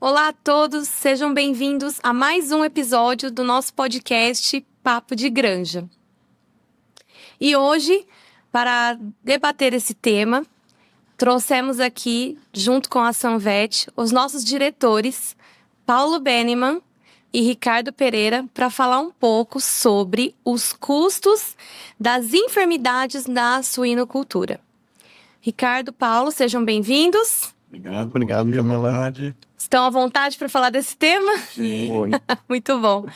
Olá a todos, sejam bem-vindos a mais um episódio do nosso podcast Papo de Granja. E hoje, para debater esse tema, trouxemos aqui, junto com a Sanvet, os nossos diretores, Paulo Benneman e Ricardo Pereira, para falar um pouco sobre os custos das enfermidades na suinocultura. Ricardo, Paulo, sejam bem-vindos. Obrigado, Jamila. Estão à vontade para falar desse tema? Sim. Muito bom.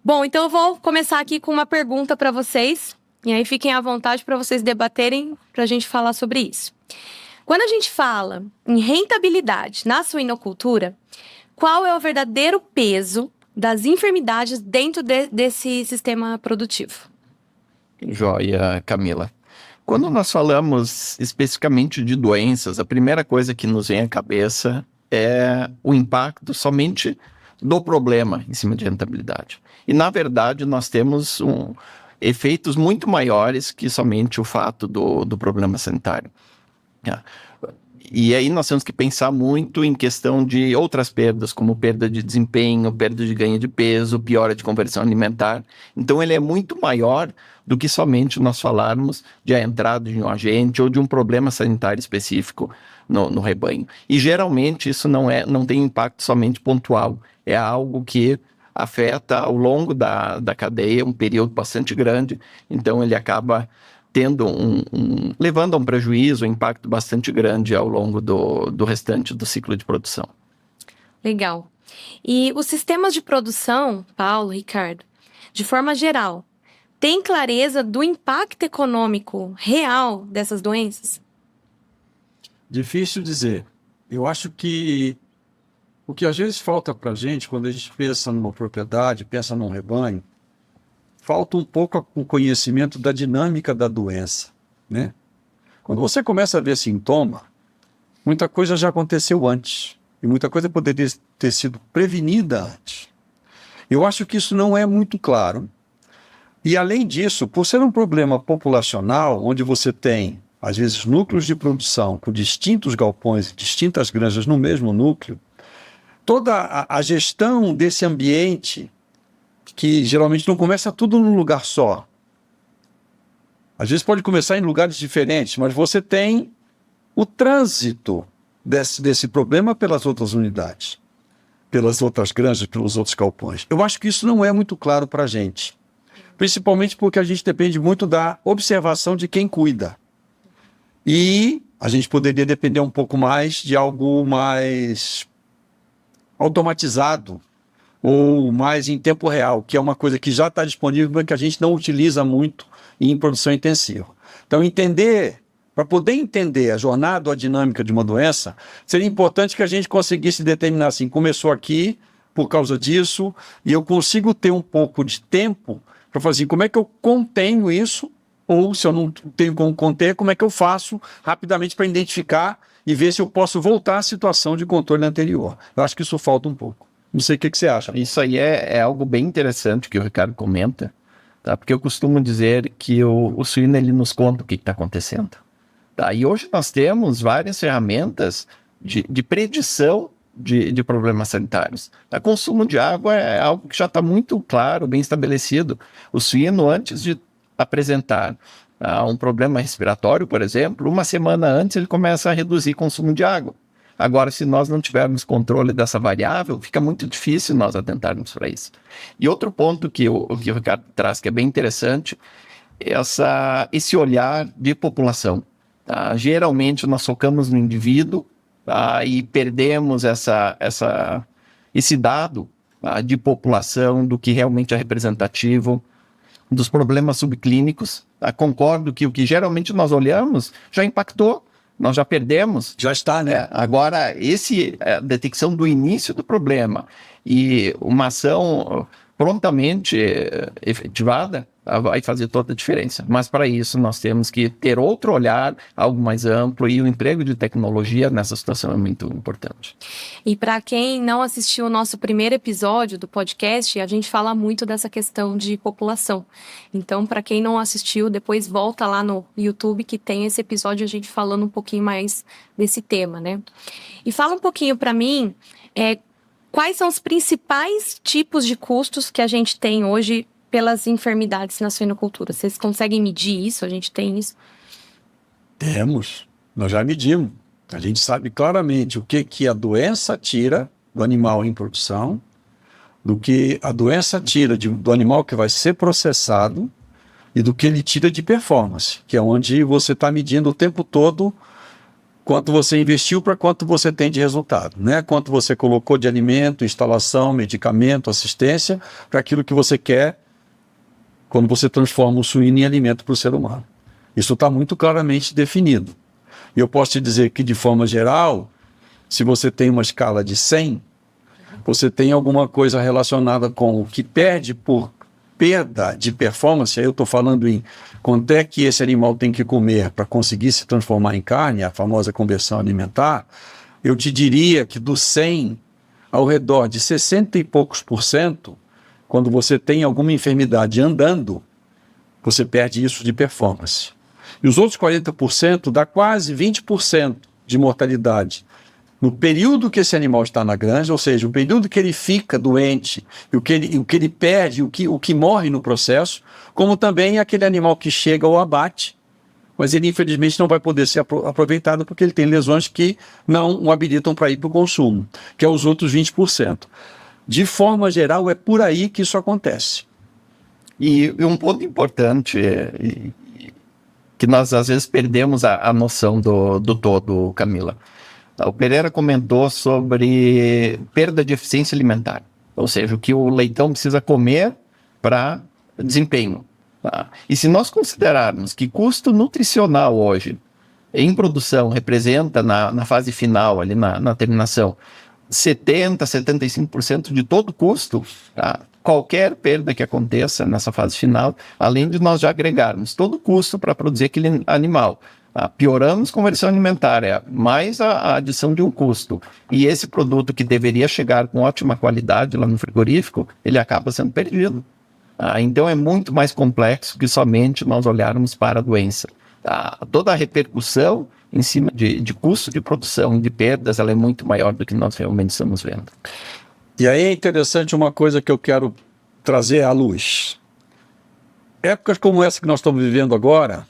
Bom, então eu vou começar aqui com uma pergunta para vocês. E aí fiquem à vontade para vocês debaterem, para a gente falar sobre isso. Quando a gente fala em rentabilidade na suinocultura, qual é o verdadeiro peso das enfermidades dentro desse sistema produtivo? Joia, Camila. Quando nós falamos especificamente de doenças, a primeira coisa que nos vem à cabeça é o impacto somente do problema em cima de rentabilidade. E, na verdade, nós temos efeitos muito maiores que somente o fato do problema sanitário. E aí nós temos que pensar muito em questão de outras perdas, como perda de desempenho, perda de ganho de peso, piora de conversão alimentar. Então ele é muito maior do que somente nós falarmos de a entrada de um agente ou de um problema sanitário específico no rebanho. E geralmente isso não tem impacto somente pontual, é algo que afeta ao longo da cadeia, um período bastante grande, então ele acaba tendo levando a um prejuízo, um impacto bastante grande ao longo do restante do ciclo de produção. Legal. E os sistemas de produção, Paulo, Ricardo, de forma geral, têm clareza do impacto econômico real dessas doenças? Difícil dizer. Eu acho que o que às vezes falta para a gente, quando a gente pensa numa propriedade, pensa num rebanho, falta um pouco o conhecimento da dinâmica da doença, né? Quando você começa a ver sintoma, muita coisa já aconteceu antes. E muita coisa poderia ter sido prevenida antes. Eu acho que isso não é muito claro. E, além disso, por ser um problema populacional, onde você tem, às vezes, núcleos de produção com distintos galpões e distintas granjas no mesmo núcleo, toda a gestão desse ambiente, que geralmente não começa tudo num lugar só. Às vezes pode começar em lugares diferentes, mas você tem o trânsito desse problema pelas outras unidades, pelas outras granjas, pelos outros galpões. Eu acho que isso não é muito claro para a gente, principalmente porque a gente depende muito da observação de quem cuida. E a gente poderia depender um pouco mais de algo mais automatizado, ou mais em tempo real, que é uma coisa que já está disponível, mas que a gente não utiliza muito em produção intensiva. Então, para poder entender a jornada ou a dinâmica de uma doença, seria importante que a gente conseguisse determinar assim, começou aqui, por causa disso, e eu consigo ter um pouco de tempo para fazer como é que eu contenho isso, ou se eu não tenho como conter, como é que eu faço rapidamente para identificar e ver se eu posso voltar à situação de controle anterior. Eu acho que isso falta um pouco. Não sei o que você acha. Isso aí é algo bem interessante que o Ricardo comenta, tá? Porque eu costumo dizer que o suíno ele nos conta o que está acontecendo. Tá? E hoje nós temos várias ferramentas de predição de problemas sanitários. O consumo de água é algo que já está muito claro, bem estabelecido. O suíno, antes de apresentar um problema respiratório, por exemplo, uma semana antes ele começa a reduzir o consumo de água. Agora, se nós não tivermos controle dessa variável, fica muito difícil nós atentarmos para isso. E outro ponto que o Ricardo traz, que é bem interessante, é esse olhar de população. Tá? Geralmente, nós focamos no indivíduo, tá? E perdemos esse dado, tá? De população, do que realmente é representativo, dos problemas subclínicos. Tá? Concordo que o que geralmente nós olhamos já impactou. Nós já perdemos. Já está, né? Agora, a detecção do início do problema e uma ação prontamente efetivada, vai fazer toda a diferença. Mas para isso nós temos que ter outro olhar, algo mais amplo, e o emprego de tecnologia nessa situação é muito importante. E para quem não assistiu o nosso primeiro episódio do podcast, a gente fala muito dessa questão de população. Então, para quem não assistiu, depois volta lá no YouTube que tem esse episódio a gente falando um pouquinho mais desse tema, né? E fala um pouquinho para mim, quais são os principais tipos de custos que a gente tem hoje pelas enfermidades na suinocultura? Vocês conseguem medir isso? A gente tem isso? Temos, nós já medimos. A gente sabe claramente o que a doença tira do animal em produção, do que a doença tira do animal que vai ser processado e do que ele tira de performance, que é onde você está medindo o tempo todo quanto você investiu para quanto você tem de resultado, né? Quanto você colocou de alimento, instalação, medicamento, assistência, para aquilo que você quer quando você transforma o suíno em alimento para o ser humano. Isso está muito claramente definido. E eu posso te dizer que, de forma geral, se você tem uma escala de 100, você tem alguma coisa relacionada com o que perde por perda de performance. Aí eu estou falando em quanto é que esse animal tem que comer para conseguir se transformar em carne, a famosa conversão alimentar. Eu te diria que do 100, ao redor de 60 e poucos %, quando você tem alguma enfermidade andando, você perde isso de performance. E os outros 40% dá quase 20% de mortalidade no período que esse animal está na granja, ou seja, o período que ele fica doente, e o que ele perde, o que morre no processo, como também aquele animal que chega ao abate, mas ele infelizmente não vai poder ser aproveitado porque ele tem lesões que não o habilitam para ir para o consumo, que é os outros 20%. De forma geral, é por aí que isso acontece. E um ponto importante que nós às vezes perdemos a noção do todo, Camila. O Pereira comentou sobre perda de eficiência alimentar, ou seja, o que o leitão precisa comer para desempenho. Tá? E se nós considerarmos que custo nutricional hoje em produção representa na fase final, ali na terminação, 70%, 75% de todo o custo, tá? Qualquer perda que aconteça nessa fase final, além de nós já agregarmos todo o custo para produzir aquele animal, pioramos conversão alimentar, mais a adição de um custo. E esse produto que deveria chegar com ótima qualidade lá no frigorífico, ele acaba sendo perdido. Então é muito mais complexo que somente nós olharmos para a doença. Toda a repercussão em cima de custo de produção e de perdas, ela é muito maior do que nós realmente estamos vendo. E aí é interessante uma coisa que eu quero trazer à luz. Épocas como essa que nós estamos vivendo agora,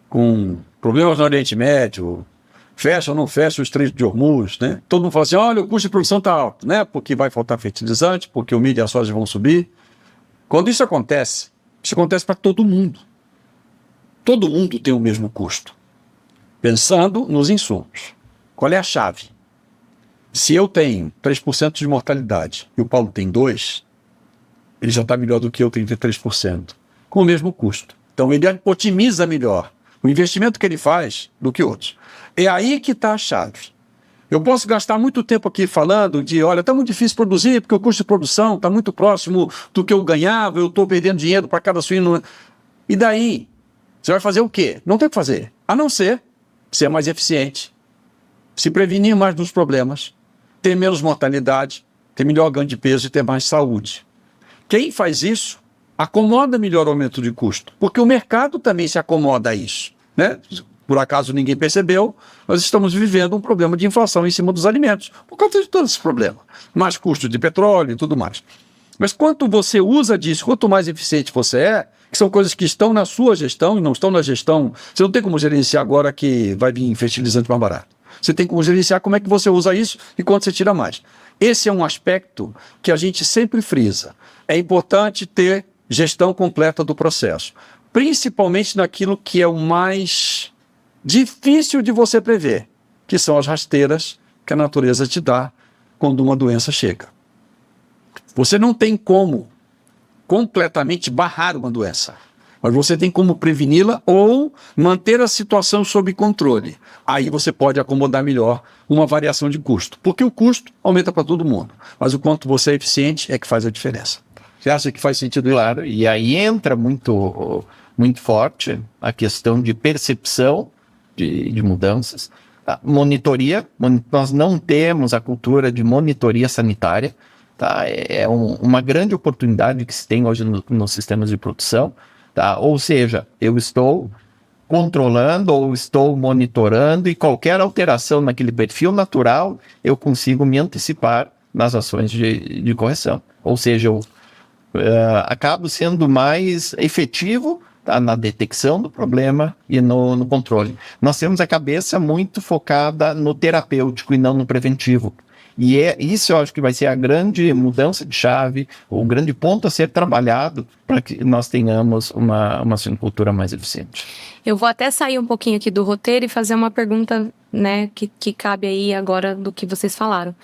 com problemas no Oriente Médio, fecha ou não fecha o Estreito de Hormuz, né? Todo mundo fala assim, olha, o custo de produção está alto, né? Porque vai faltar fertilizante, porque o milho e a soja vão subir. Quando isso acontece para todo mundo. Todo mundo tem o mesmo custo. Pensando nos insumos. Qual é a chave? Se eu tenho 3% de mortalidade e o Paulo tem 2%, ele já está melhor do que eu, 33%, com o mesmo custo. Então ele otimiza melhor o investimento que ele faz do que outros. É aí que está a chave. Eu posso gastar muito tempo aqui falando de, olha, está muito difícil produzir porque o custo de produção está muito próximo do que eu ganhava, eu estou perdendo dinheiro para cada suíno. E daí? Você vai fazer o quê? Não tem o que fazer, a não ser ser mais eficiente, se prevenir mais dos problemas, ter menos mortalidade, ter melhor ganho de peso e ter mais saúde. Quem faz isso acomoda melhor o aumento de custo, porque o mercado também se acomoda a isso, né? Por acaso ninguém percebeu, nós estamos vivendo um problema de inflação em cima dos alimentos, por causa de todo esse problema. Mais custo de petróleo e tudo mais. Mas quanto você usa disso, quanto mais eficiente você é, que são coisas que estão na sua gestão e não estão na gestão, você não tem como gerenciar agora que vai vir fertilizante mais barato. Você tem como gerenciar como é que você usa isso e quanto você tira mais. Esse é um aspecto que a gente sempre frisa. É importante ter gestão completa do processo, principalmente naquilo que é o mais difícil de você prever, que são as rasteiras que a natureza te dá quando uma doença chega. Você não tem como completamente barrar uma doença, mas você tem como preveni-la ou manter a situação sob controle. Aí você pode acomodar melhor uma variação de custo, porque o custo aumenta para todo mundo, mas o quanto você é eficiente é que faz a diferença. Você acha que faz sentido isso? Claro, e aí entra muito forte a questão de percepção de mudanças. Tá? Monitoria, nós não temos a cultura de monitoria sanitária. Tá? Uma grande oportunidade que se tem hoje nos sistemas de produção. Tá? Ou seja, eu estou controlando ou estou monitorando e qualquer alteração naquele perfil natural, eu consigo me antecipar nas ações de correção. Ou seja, eu acabo sendo mais efetivo, tá, na detecção do problema e no controle. Nós temos a cabeça muito focada no terapêutico e não no preventivo. E isso eu acho que vai ser a grande mudança de chave, o grande ponto a ser trabalhado para que nós tenhamos uma suinocultura mais eficiente. Eu vou até sair um pouquinho aqui do roteiro e fazer uma pergunta, né, que cabe aí agora do que vocês falaram.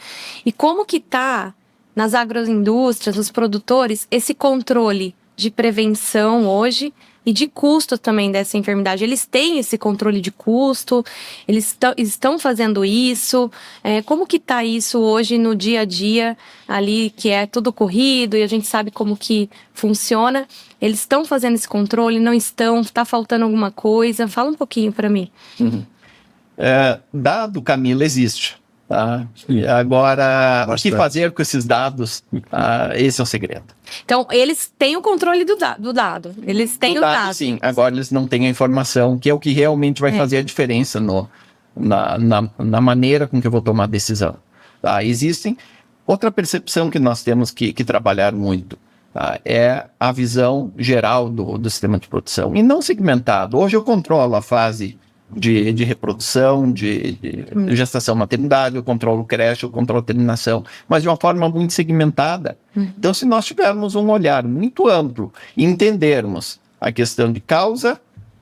E como que está nas agroindústrias, nos produtores, esse controle de prevenção hoje e de custo também dessa enfermidade? Eles têm esse controle de custo? Eles estão fazendo isso? Como que está isso hoje no dia a dia ali, que é tudo corrido e a gente sabe como que funciona? Eles estão fazendo esse controle? Não estão? Está faltando alguma coisa? Fala um pouquinho para mim. Dado, Camila, existe. Tá? Agora, o que fazer com esses dados? Esse é o segredo. Então, eles têm o controle do dado. Eles têm o dado. Sim, agora eles não têm a informação, que é o que realmente vai fazer a diferença na maneira com que eu vou tomar a decisão. Tá? Existem. Outra percepção que nós temos que trabalhar muito, tá, é a visão geral do sistema de produção, e não segmentado. Hoje eu controlo a fase de reprodução, de gestação, maternidade, eu controlo creche, eu controlo terminação, mas de uma forma muito segmentada. Então, se nós tivermos um olhar muito amplo e entendermos a questão de causa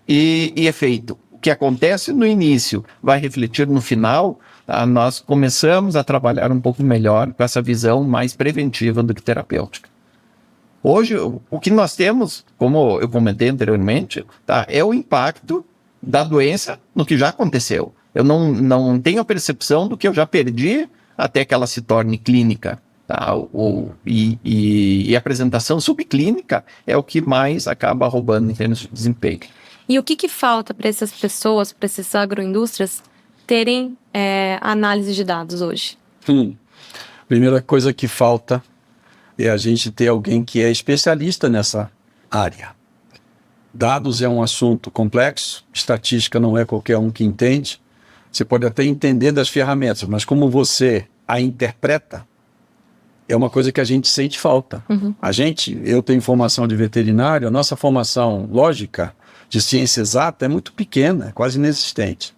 e efeito, o que acontece no início vai refletir no final, tá? Nós começamos a trabalhar um pouco melhor com essa visão mais preventiva do que terapêutica. Hoje, o que nós temos, como eu comentei anteriormente, tá, é o impacto da doença no que já aconteceu. Eu não tenho a percepção do que eu já perdi até que ela se torne clínica. Tá? E a apresentação subclínica é o que mais acaba roubando em termos de desempenho. E o que falta para essas pessoas, para essas agroindústrias, terem análise de dados hoje? Primeira coisa que falta é a gente ter alguém que é especialista nessa área. Dados é um assunto complexo, estatística não é qualquer um que entende. Você pode até entender das ferramentas, mas como você a interpreta, é uma coisa que a gente sente falta. Eu tenho formação de veterinário, a nossa formação lógica de ciência exata é muito pequena, é quase inexistente.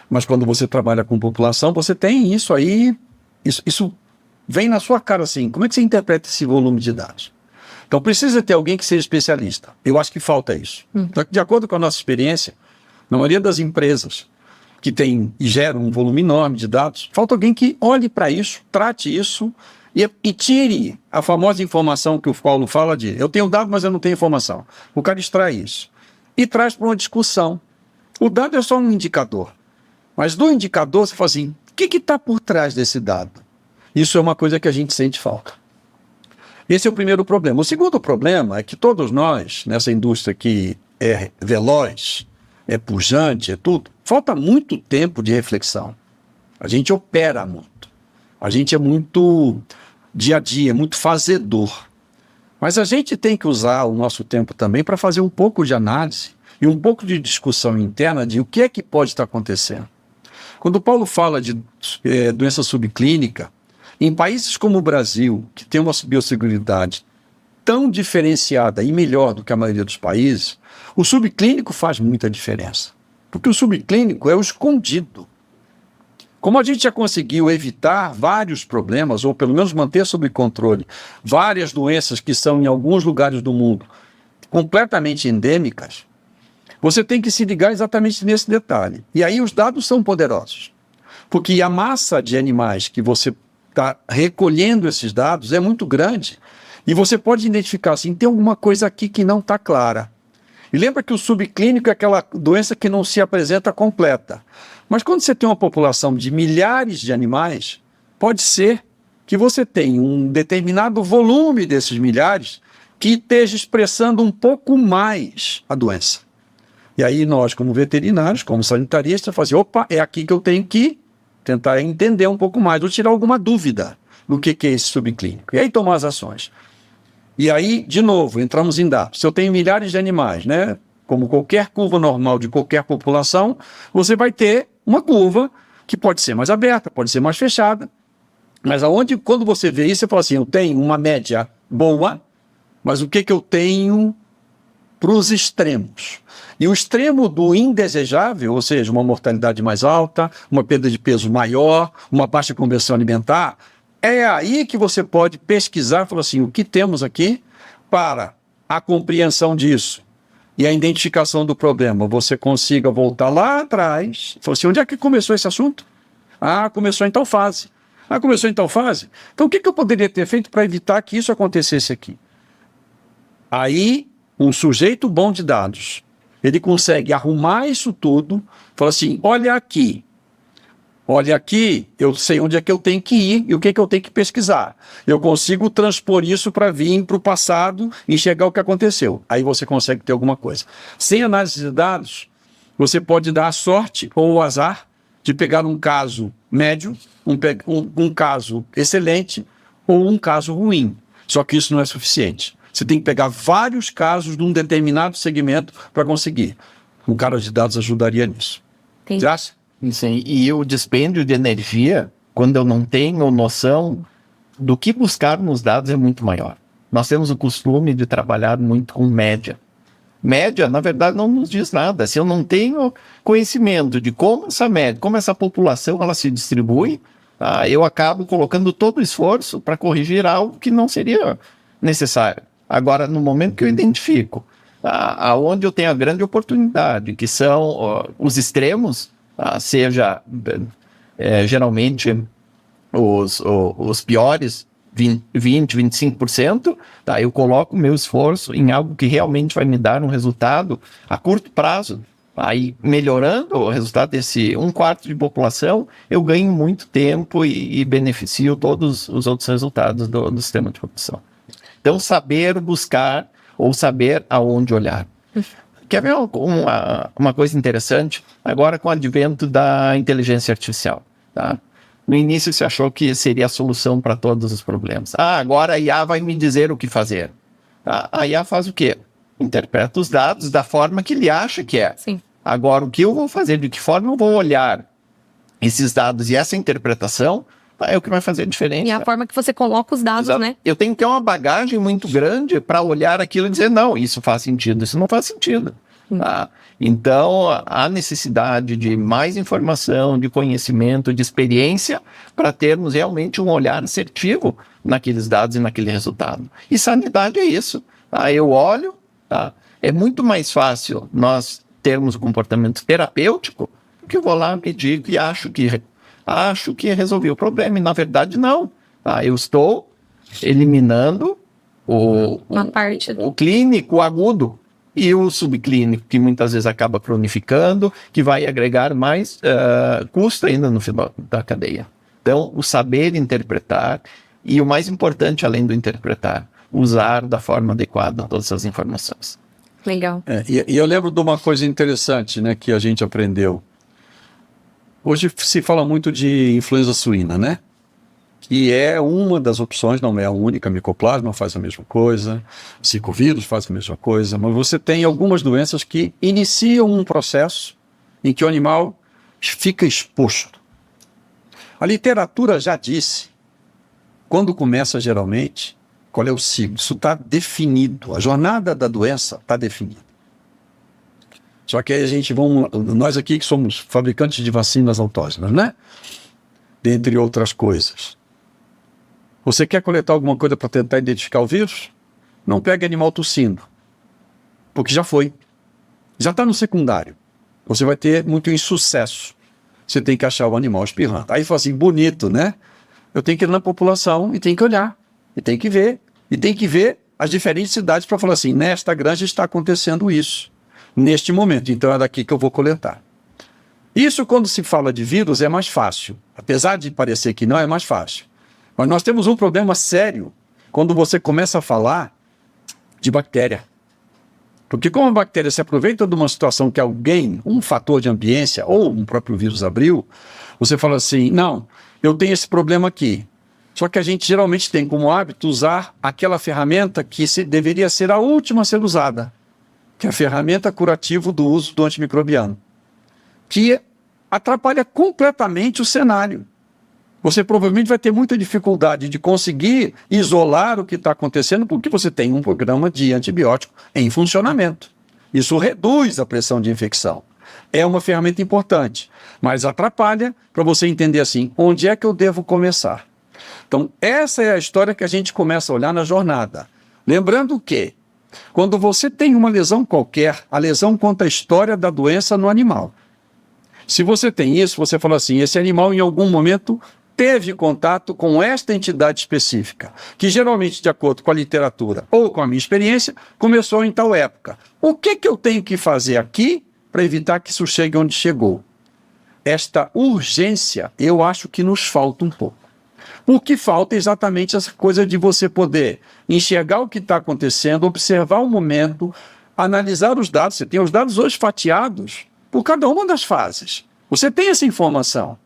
Mas quando você trabalha com população, você tem isso aí, isso vem na sua cara assim, como é que você interpreta esse volume de dados? Então precisa ter alguém que seja especialista. Eu acho que falta isso. Então, de acordo com a nossa experiência, na maioria das empresas que tem e geram um volume enorme de dados, falta alguém que olhe para isso, trate isso e tire a famosa informação que o Paulo fala de eu tenho dado, mas eu não tenho informação. O cara extrai isso e traz para uma discussão. O dado é só um indicador, mas do indicador você fala assim, o que está por trás desse dado? Isso é uma coisa que a gente sente falta. Esse é o primeiro problema. O segundo problema é que todos nós, nessa indústria que é veloz, é pujante, é tudo, falta muito tempo de reflexão. A gente opera muito. A gente é muito dia a dia, muito fazedor. Mas a gente tem que usar o nosso tempo também para fazer um pouco de análise e um pouco de discussão interna de o que é que pode estar acontecendo. Quando o Paulo fala de doença subclínica, em países como o Brasil, que tem uma biosseguridade tão diferenciada e melhor do que a maioria dos países, o subclínico faz muita diferença. Porque o subclínico é o escondido. Como a gente já conseguiu evitar vários problemas, ou pelo menos manter sob controle, várias doenças que são em alguns lugares do mundo completamente endêmicas, você tem que se ligar exatamente nesse detalhe. E aí os dados são poderosos. Porque a massa de animais que você está recolhendo esses dados é muito grande. E você pode identificar assim, tem alguma coisa aqui que não está clara. E lembra que o subclínico é aquela doença que não se apresenta completa. Mas quando você tem uma população de milhares de animais, pode ser que você tenha um determinado volume desses milhares que esteja expressando um pouco mais a doença. E aí nós, como veterinários, como sanitaristas, fazemos, opa, é aqui que eu tenho que tentar entender um pouco mais, ou tirar alguma dúvida do que é esse subclínico. E aí tomar as ações. E aí, de novo, entramos em dados. Se eu tenho milhares de animais, né, como qualquer curva normal de qualquer população, você vai ter uma curva que pode ser mais aberta, pode ser mais fechada. Mas quando você vê isso, você fala assim, eu tenho uma média boa, mas o que eu tenho para os extremos? E o extremo do indesejável, ou seja, uma mortalidade mais alta, uma perda de peso maior, uma baixa conversão alimentar, é aí que você pode pesquisar e falar assim, o que temos aqui para a compreensão disso e a identificação do problema. Você consiga voltar lá atrás e falar assim, onde é que começou esse assunto? Ah, começou em tal fase. Ah, começou em tal fase? Então o que eu poderia ter feito para evitar que isso acontecesse aqui? Aí, um sujeito bom de dados, ele consegue arrumar isso tudo, fala assim, olha aqui, eu sei onde é que eu tenho que ir e o que eu tenho que pesquisar. Eu consigo transpor isso para vir para o passado e enxergar o que aconteceu. Aí você consegue ter alguma coisa. Sem análise de dados, você pode dar a sorte ou o azar de pegar um caso médio, um caso excelente ou um caso ruim. Só que isso não é suficiente. Você tem que pegar vários casos de um determinado segmento para conseguir. Um cara de dados ajudaria nisso. Você acha? Sim, e o dispêndio de energia, quando eu não tenho noção do que buscar nos dados, é muito maior. Nós temos o costume de trabalhar muito com média. Média, na verdade, não nos diz nada. Se eu não tenho conhecimento de como essa média, como essa população ela se distribui, eu acabo colocando todo o esforço para corrigir algo que não seria necessário. Agora, no momento que eu identifico aonde eu tenho a grande oportunidade, que são os extremos, seja geralmente os piores, 25%, eu coloco o meu esforço em algo que realmente vai me dar um resultado a curto prazo. Aí, melhorando o resultado desse 1/4 de população, eu ganho muito tempo e beneficio todos os outros resultados do sistema de produção. Então, saber buscar ou saber aonde olhar. Quer ver uma coisa interessante? Agora, com o advento da inteligência artificial. Tá? No início, se achou que seria a solução para todos os problemas. Agora a IA vai me dizer o que fazer. A IA faz o quê? Interpreta os dados da forma que ele acha que é. Sim. Agora, o que eu vou fazer? De que forma eu vou olhar esses dados e essa interpretação é o que vai fazer diferença. E a forma que você coloca os dados, né? Eu tenho que ter uma bagagem muito grande para olhar aquilo e dizer, não, isso faz sentido, isso não faz sentido. Então, há necessidade de mais informação, de conhecimento, de experiência, para termos realmente um olhar assertivo naqueles dados e naquele resultado. E sanidade é isso. Eu olho, é muito mais fácil nós termos um comportamento terapêutico do que eu vou lá, medir e acho que resolvi o problema, e na verdade não. Eu estou eliminando o clínico, o agudo, e o subclínico, que muitas vezes acaba cronificando, que vai agregar mais custo ainda no final da cadeia. Então, o saber interpretar, e o mais importante, além do interpretar, usar da forma adequada todas essas informações. Legal. E eu lembro de uma coisa interessante, né, que a gente aprendeu. Hoje se fala muito de influenza suína, né? Que é uma das opções, não é a única. Micoplasma faz a mesma coisa, zicovírus faz a mesma coisa, mas você tem algumas doenças que iniciam um processo em que o animal fica exposto. A literatura já disse, quando começa geralmente, qual é o ciclo? Isso está definido, a jornada da doença está definida. Só que aí nós aqui que somos fabricantes de vacinas autógenas, né? Dentre outras coisas. Você quer coletar alguma coisa para tentar identificar o vírus? Não pegue animal tossindo, porque já foi. Já está no secundário. Você vai ter muito insucesso. Você tem que achar o animal espirrando. Aí fala assim, bonito, né? Eu tenho que ir na população e tenho que olhar. E tem que ver. E tem que ver as diferentes cidades para falar assim, nesta granja está acontecendo isso. Neste momento, então é daqui que eu vou coletar. Isso, quando se fala de vírus, é mais fácil. Apesar de parecer que não, é mais fácil. Mas nós temos um problema sério quando você começa a falar de bactéria. Porque como a bactéria se aproveita de uma situação que alguém, um fator de ambiência ou um próprio vírus abriu, você fala assim, não, eu tenho esse problema aqui. Só que a gente geralmente tem como hábito usar aquela ferramenta que deveria ser a última a ser usada, que é a ferramenta curativa do uso do antimicrobiano, que atrapalha completamente o cenário. Você provavelmente vai ter muita dificuldade de conseguir isolar o que está acontecendo porque você tem um programa de antibiótico em funcionamento. Isso reduz a pressão de infecção. É uma ferramenta importante, mas atrapalha para você entender assim, onde é que eu devo começar? Então, essa é a história que a gente começa a olhar na jornada. Lembrando que, quando você tem uma lesão qualquer, a lesão conta a história da doença no animal. Se você tem isso, você fala assim, esse animal em algum momento teve contato com esta entidade específica, que geralmente, de acordo com a literatura ou com a minha experiência, começou em tal época. O que eu tenho que fazer aqui para evitar que isso chegue onde chegou? Esta urgência, eu acho que nos falta um pouco. O que falta é exatamente essa coisa de você poder enxergar o que está acontecendo, observar o momento, analisar os dados. Você tem os dados hoje fatiados por cada uma das fases. Você tem essa informação.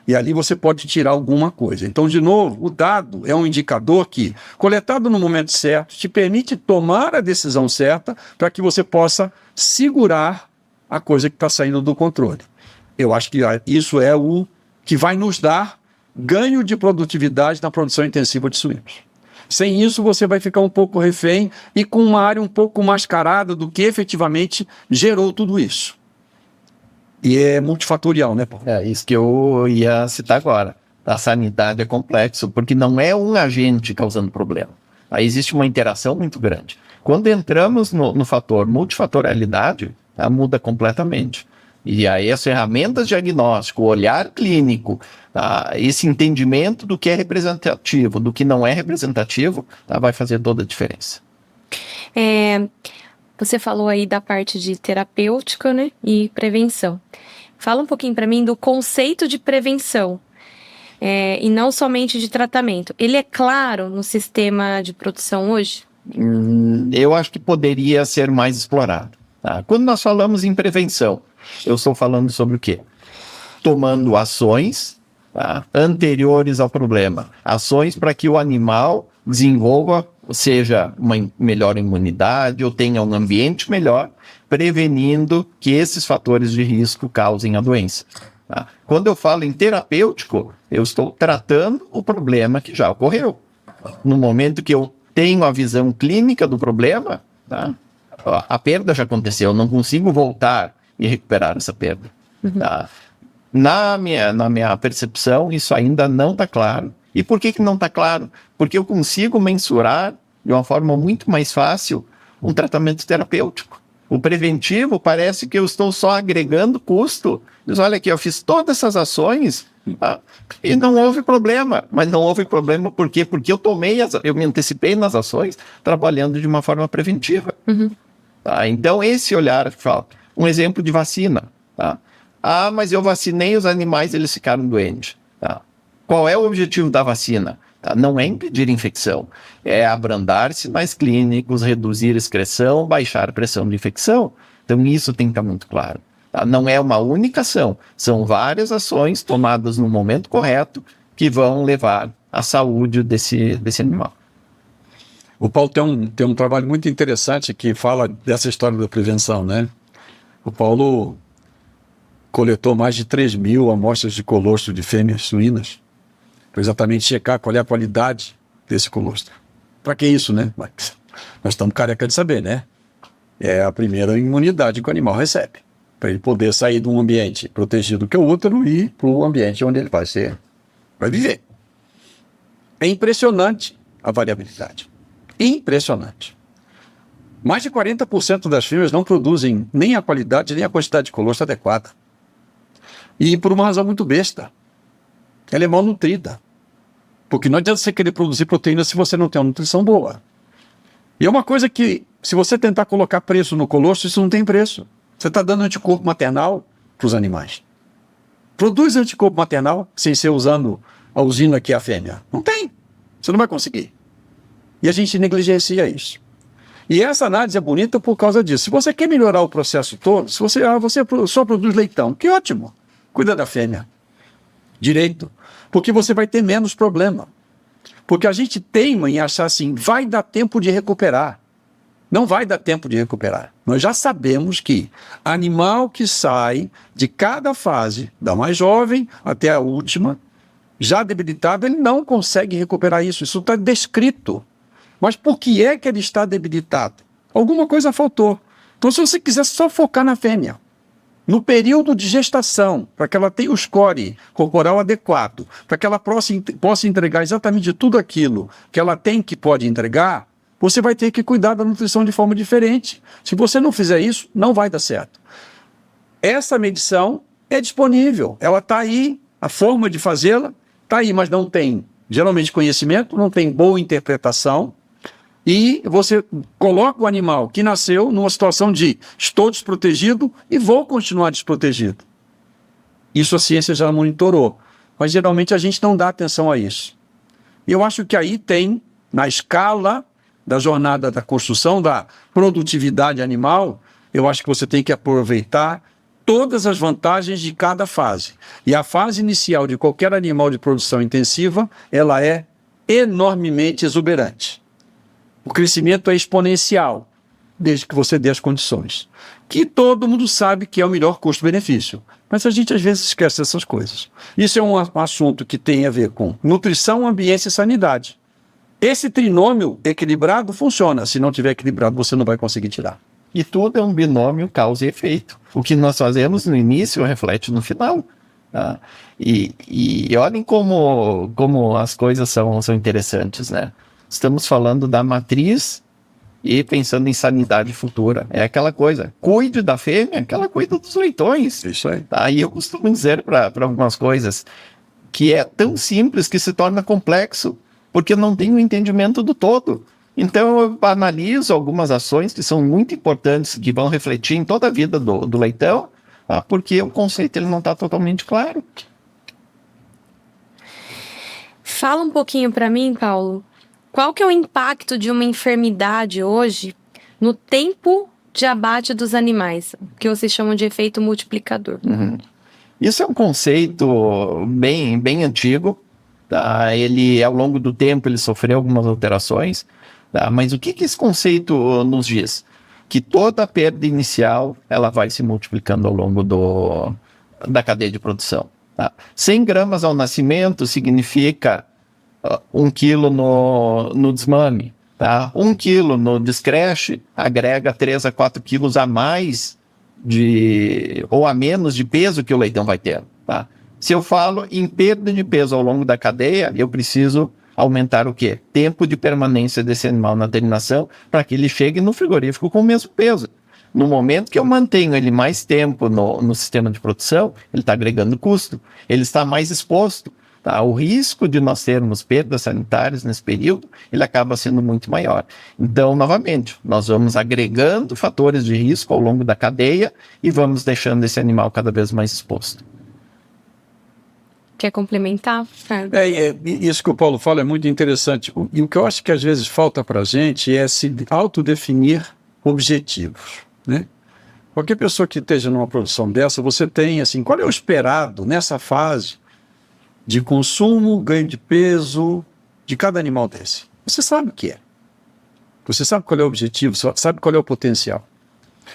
E ali você pode tirar alguma coisa. Então, de novo, o dado é um indicador que, coletado no momento certo, te permite tomar a decisão certa para que você possa segurar a coisa que está saindo do controle. Eu acho que isso é o que vai nos dar ganho de produtividade na produção intensiva de suínos. Sem isso, você vai ficar um pouco refém e com uma área um pouco mascarada do que efetivamente gerou tudo isso. E é multifatorial, né, Paulo? É isso que eu ia citar agora. A sanidade é complexo, porque não é um agente causando problema. Aí existe uma interação muito grande. Quando entramos no fator multifatorialidade, muda completamente. E aí as ferramentas de diagnóstico, o olhar clínico, esse entendimento do que é representativo, do que não é representativo, vai fazer toda a diferença. Você falou aí da parte de terapêutica, né, e prevenção. Fala um pouquinho para mim do conceito de prevenção, e não somente de tratamento. Ele é claro no sistema de produção hoje? Eu acho que poderia ser mais explorado. Quando nós falamos em prevenção, eu estou falando sobre o quê? Tomando ações anteriores ao problema. Ações para que o animal desenvolva, seja uma melhor imunidade ou tenha um ambiente melhor, prevenindo que esses fatores de risco causem a doença. Quando eu falo em terapêutico, eu estou tratando o problema que já ocorreu. No momento que eu tenho a visão clínica do problema, a perda já aconteceu, eu não consigo voltar e recuperar essa perda. Na minha percepção, isso ainda não está claro. E por que não está claro? Porque eu consigo mensurar de uma forma muito mais fácil um tratamento terapêutico. O preventivo parece que eu estou só agregando custo. Diz, olha aqui, eu fiz todas essas ações e não houve problema. Mas não houve problema por quê? Porque eu me antecipei nas ações trabalhando de uma forma preventiva. Então esse olhar falta. Um exemplo de vacina. Mas eu vacinei os animais, eles ficaram doentes. Qual é o objetivo da vacina? Não é impedir infecção, é abrandar sinais clínicos, reduzir excreção, baixar a pressão de infecção. Então isso tem que estar muito claro. Não é uma única ação, são várias ações tomadas no momento correto que vão levar à saúde desse animal. O Paulo tem um trabalho muito interessante que fala dessa história da prevenção, né? O Paulo coletou mais de 3.000 amostras de colostro de fêmeas suínas para exatamente checar qual é a qualidade desse colostro. Para que isso, né? Nós estamos careca de saber, né? É a primeira imunidade que o animal recebe, para ele poder sair de um ambiente protegido que é o útero e para o ambiente onde ele vai viver. É impressionante a variabilidade. Impressionante. Mais de 40% das fêmeas não produzem nem a qualidade nem a quantidade de colostro adequada. E por uma razão muito besta. Ela é mal nutrida. Porque não adianta você querer produzir proteína se você não tem uma nutrição boa. E é uma coisa que, se você tentar colocar preço no colostro, isso não tem preço. Você está dando anticorpo maternal para os animais. Produz anticorpo maternal sem ser usando a usina que é a fêmea. Não tem. Você não vai conseguir. E a gente negligencia isso. E essa análise é bonita por causa disso. Se você quer melhorar o processo todo, se você só produz leitão, que ótimo, cuida da fêmea. Direito. Porque você vai ter menos problema. Porque a gente teima em achar assim, vai dar tempo de recuperar. Não vai dar tempo de recuperar. Nós já sabemos que animal que sai de cada fase, da mais jovem até a última, já debilitado, ele não consegue recuperar isso. Isso está descrito. Mas por que é que ele está debilitado? Alguma coisa faltou. Então, se você quiser só focar na fêmea, no período de gestação, para que ela tenha o score corporal adequado, para que ela possa entregar exatamente tudo aquilo que ela tem que pode entregar, você vai ter que cuidar da nutrição de forma diferente. Se você não fizer isso, não vai dar certo. Essa medição é disponível, ela está aí, a forma de fazê-la está aí, mas não tem, geralmente, conhecimento, não tem boa interpretação, e você coloca o animal que nasceu numa situação de estou desprotegido e vou continuar desprotegido. Isso a ciência já monitorou, mas geralmente a gente não dá atenção a isso. E eu acho que aí tem, na escala da jornada da construção da produtividade animal, eu acho que você tem que aproveitar todas as vantagens de cada fase. E a fase inicial de qualquer animal de produção intensiva, ela é enormemente exuberante. O crescimento é exponencial, desde que você dê as condições. Que todo mundo sabe que é o melhor custo-benefício. Mas a gente às vezes esquece dessas coisas. Isso é um assunto que tem a ver com nutrição, ambiência e sanidade. Esse trinômio equilibrado funciona. Se não tiver equilibrado, você não vai conseguir tirar. E tudo é um binômio causa e efeito. O que nós fazemos no início reflete no final. Tá? E olhem como as coisas são interessantes, né? Estamos falando da matriz e pensando em sanidade futura. É aquela coisa, cuide da fêmea, que ela cuida dos leitões. Isso aí. Tá? E eu costumo dizer para algumas coisas que é tão simples que se torna complexo, porque não tem o entendimento do todo. Então eu analiso algumas ações que são muito importantes, que vão refletir em toda a vida do leitão, tá? Porque o conceito ele não está totalmente claro. Fala um pouquinho para mim, Paulo. Qual que é o impacto de uma enfermidade hoje no tempo de abate dos animais, que vocês chamam de efeito multiplicador? Uhum. Isso é um conceito bem antigo, tá? Ele, ao longo do tempo, ele sofreu algumas alterações, tá? Mas o que esse conceito nos diz? Que toda perda inicial, ela vai se multiplicando ao longo da cadeia de produção. Tá? 100 gramas ao nascimento significa 1 quilo no desmame, tá? 1 quilo no descreche agrega 3 a 4 quilos a mais ou a menos de peso que o leitão vai ter, tá? Se eu falo em perda de peso ao longo da cadeia, eu preciso aumentar o quê? Tempo de permanência desse animal na terminação para que ele chegue no frigorífico com o mesmo peso. No momento que eu mantenho ele mais tempo no sistema de produção, ele está agregando custo, ele está mais exposto. Tá? O risco de nós termos perdas sanitárias nesse período, ele acaba sendo muito maior. Então, novamente, nós vamos agregando fatores de risco ao longo da cadeia e vamos deixando esse animal cada vez mais exposto. Quer complementar? Isso que o Paulo fala é muito interessante. E o que eu acho que às vezes falta para a gente é se autodefinir objetivos, né? Qualquer pessoa que esteja numa produção dessa, você tem assim, qual é o esperado nessa fase de consumo, ganho de peso de cada animal desse? Você sabe o que é. Você sabe qual é o objetivo, sabe qual é o potencial.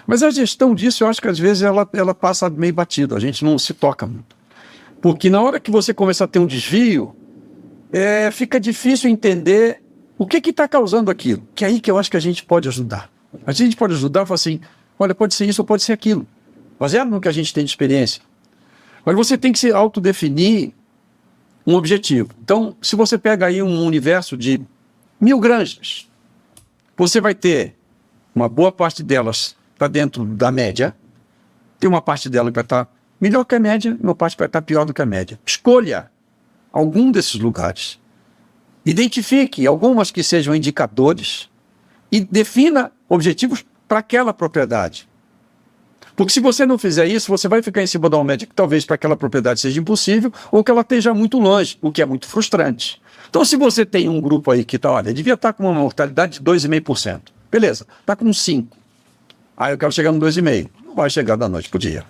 Mas a gestão disso, eu acho que às vezes ela passa meio batido, a gente não se toca muito. Porque na hora que você começa a ter um desvio, fica difícil entender o que está causando aquilo. Que é aí que eu acho que a gente pode ajudar. A gente pode ajudar e falar assim, olha, pode ser isso ou pode ser aquilo. Baseado no que a gente tem de experiência. Mas você tem que se autodefinir um objetivo. Então, se você pega aí um universo de 1000 granjas, você vai ter uma boa parte delas está dentro da média, tem uma parte dela que vai estar melhor que a média, uma parte vai estar pior do que a média. Escolha algum desses lugares. Identifique algumas que sejam indicadores e defina objetivos para aquela propriedade. Porque se você não fizer isso, você vai ficar em cima de uma média que talvez para aquela propriedade seja impossível ou que ela esteja muito longe, o que é muito frustrante. Então, se você tem um grupo aí que está, olha, devia estar com uma mortalidade de 2,5%. Beleza, está com 5. Aí eu quero chegar no 2,5. Não vai chegar da noite pro dia.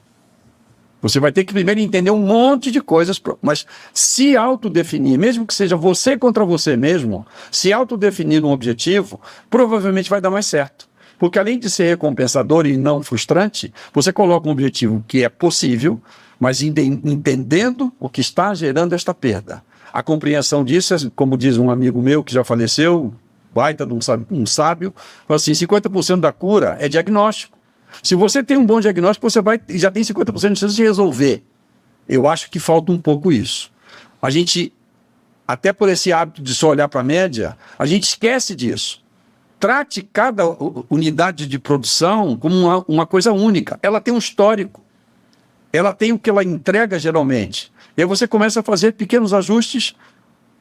Você vai ter que primeiro entender um monte de coisas, mas se autodefinir, mesmo que seja você contra você mesmo, se autodefinir um objetivo, provavelmente vai dar mais certo. Porque além de ser recompensador e não frustrante, você coloca um objetivo que é possível, mas entendendo o que está gerando esta perda. A compreensão disso é, como diz um amigo meu que já faleceu, baita de um sábio, fala assim, 50% da cura é diagnóstico. Se você tem um bom diagnóstico, você já tem 50% de chance de resolver. Eu acho que falta um pouco isso. A gente, até por esse hábito de só olhar para a média, a gente esquece disso. Trate cada unidade de produção como uma coisa única. Ela tem um histórico. Ela tem o que ela entrega geralmente. E aí você começa a fazer pequenos ajustes,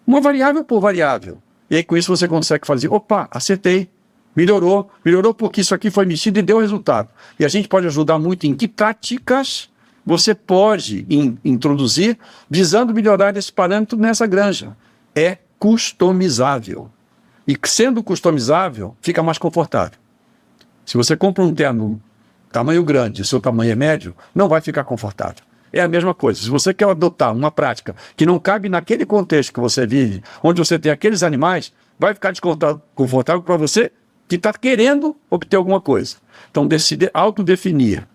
uma variável por variável. E aí com isso você consegue fazer, opa, acertei. Melhorou porque isso aqui foi mexido e deu resultado. E a gente pode ajudar muito em que práticas você pode introduzir visando melhorar esse parâmetro nessa granja. É customizável. E sendo customizável, fica mais confortável. Se você compra um terno tamanho grande e seu tamanho é médio, não vai ficar confortável. É a mesma coisa. Se você quer adotar uma prática que não cabe naquele contexto que você vive, onde você tem aqueles animais, vai ficar desconfortável para você que está querendo obter alguma coisa. Então, autodefinir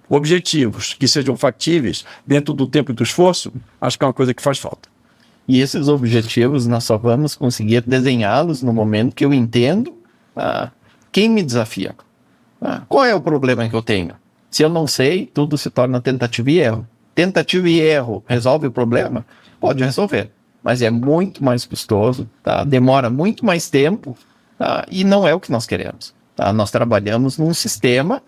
objetivos que sejam factíveis dentro do tempo e do esforço, acho que é uma coisa que faz falta. E esses objetivos nós só vamos conseguir desenhá-los no momento que eu entendo quem me desafia. Qual é o problema que eu tenho? Se eu não sei, tudo se torna tentativa e erro. Tentativa e erro resolve o problema? Pode resolver, mas é muito mais custoso, tá? Demora muito mais tempo, tá? E não é o que nós queremos. Tá? Nós trabalhamos num sistema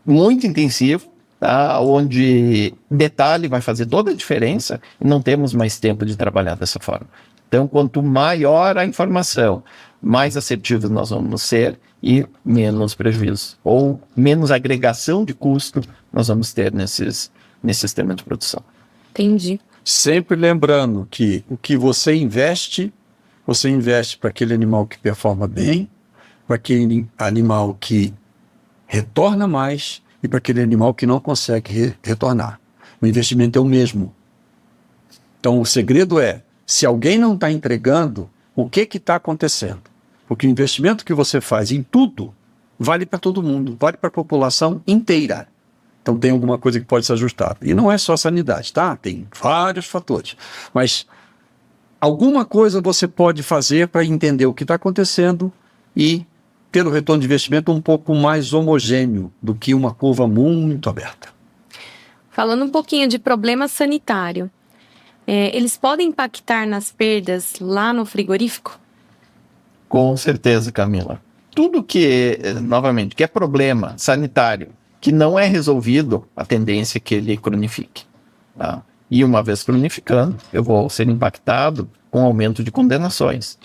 muito intensivo, tá? Onde detalhe vai fazer toda a diferença e não temos mais tempo de trabalhar dessa forma. Então, quanto maior a informação, mais assertivos nós vamos ser e menos prejuízo, ou menos agregação de custo nós vamos ter nesse sistema de produção. Entendi. Sempre lembrando que o que você investe para aquele animal que performa bem, para aquele animal que retorna mais e para aquele animal que não consegue retornar. O investimento é o mesmo. Então, o segredo é, se alguém não está entregando, o que está acontecendo? Porque o investimento que você faz em tudo vale para todo mundo, vale para a população inteira. Então tem alguma coisa que pode ser ajustada. E não é só sanidade, tá? Tem vários fatores. Mas alguma coisa você pode fazer para entender o que está acontecendo e ter o retorno de investimento um pouco mais homogêneo do que uma curva muito aberta. Falando um pouquinho de problema sanitário, eles podem impactar nas perdas lá no frigorífico? Com certeza, Camila. Tudo que, novamente, que é problema sanitário, que não é resolvido, a tendência é que ele cronifique. Tá? E uma vez cronificando, eu vou ser impactado com aumento de condenações.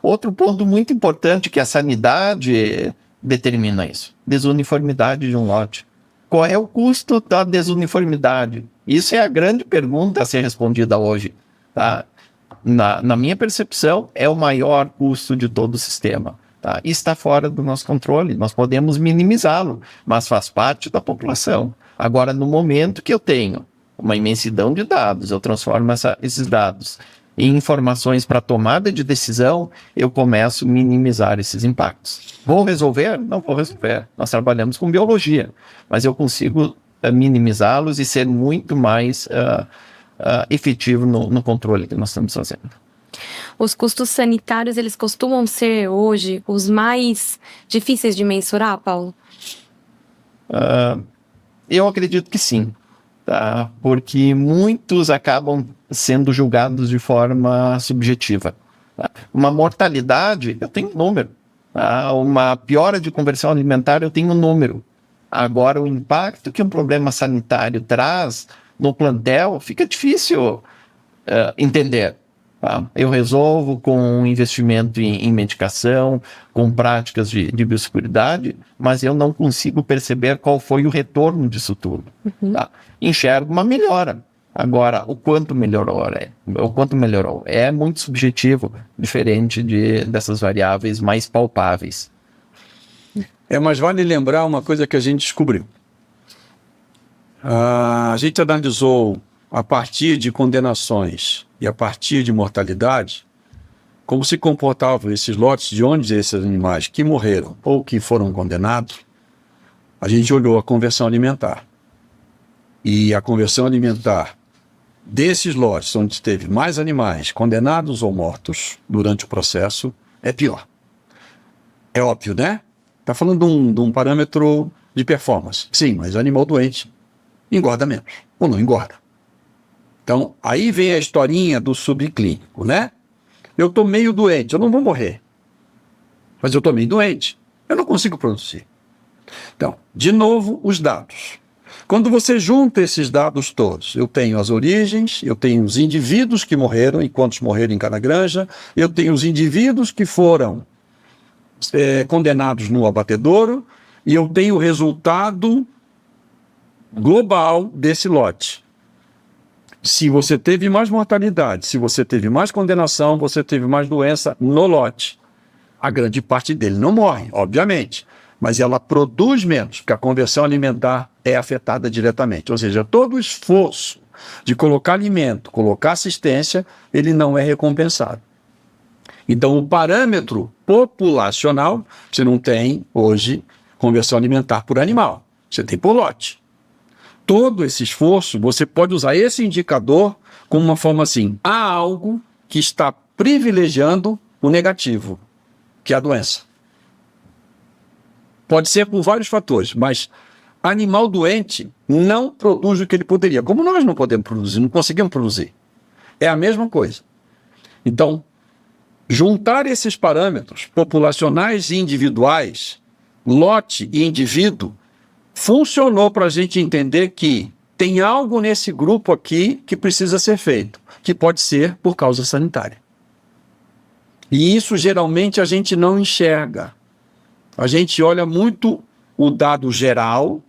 Outro ponto muito importante que a sanidade determina isso. Desuniformidade de um lote. Qual é o custo da desuniformidade? Isso é a grande pergunta a ser respondida hoje. Tá? Na minha percepção, é o maior custo de todo o sistema. Tá? E está fora do nosso controle. Nós podemos minimizá-lo, mas faz parte da população. Agora, no momento que eu tenho uma imensidão de dados, eu transformo esses dados em informações para tomada de decisão, eu começo a minimizar esses impactos. Vou resolver? Não vou resolver. Nós trabalhamos com biologia, mas eu consigo minimizá-los e ser muito mais efetivo no controle que nós estamos fazendo. Os custos sanitários, eles costumam ser hoje os mais difíceis de mensurar, Paulo? Eu acredito que sim, tá? Porque muitos acabam sendo julgados de forma subjetiva. Tá? Uma mortalidade, eu tenho um número. Tá? Uma piora de conversão alimentar, eu tenho um número. Agora, o impacto que um problema sanitário traz no plantel, fica difícil entender. Tá? Eu resolvo com um investimento em medicação, com práticas de biosseguridade, mas eu não consigo perceber qual foi o retorno disso tudo. Tá? Enxergo uma melhora, Agora, o quanto melhorou é muito subjetivo, diferente dessas variáveis mais palpáveis. Mas vale lembrar uma coisa que a gente descobriu. A gente analisou a partir de condenações e a partir de mortalidade como se comportavam esses lotes de onde esses animais que morreram ou que foram condenados. A gente olhou a conversão alimentar. E a conversão alimentar desses lotes onde teve mais animais condenados ou mortos durante o processo é pior. É óbvio, né? Está falando de um parâmetro de performance. Sim, mas animal doente engorda menos, ou não engorda. Então, aí vem a historinha do subclínico, né? Eu estou meio doente, eu não vou morrer. Mas eu estou meio doente, eu não consigo produzir. Então, de novo, os dados. Quando você junta esses dados todos, eu tenho as origens, eu tenho os indivíduos que morreram e quantos morreram em cada granja, eu tenho os indivíduos que foram condenados no abatedouro e eu tenho o resultado global desse lote. Se você teve mais mortalidade, se você teve mais condenação, você teve mais doença no lote. A grande parte dele não morre, obviamente, mas ela produz menos, porque a conversão alimentar é afetada diretamente. Ou seja, todo o esforço de colocar alimento, colocar assistência, ele não é recompensado. Então, o parâmetro populacional, você não tem hoje conversão alimentar por animal, você tem por lote. Todo esse esforço, você pode usar esse indicador como uma forma assim, há algo que está privilegiando o negativo, que é a doença. Pode ser por vários fatores, mas animal doente não produz o que ele poderia. Como nós não podemos produzir, não conseguimos produzir. É a mesma coisa. Então, juntar esses parâmetros populacionais e individuais, lote e indivíduo, funcionou para a gente entender que tem algo nesse grupo aqui que precisa ser feito, que pode ser por causa sanitária. E isso geralmente a gente não enxerga. A gente olha muito o dado geral,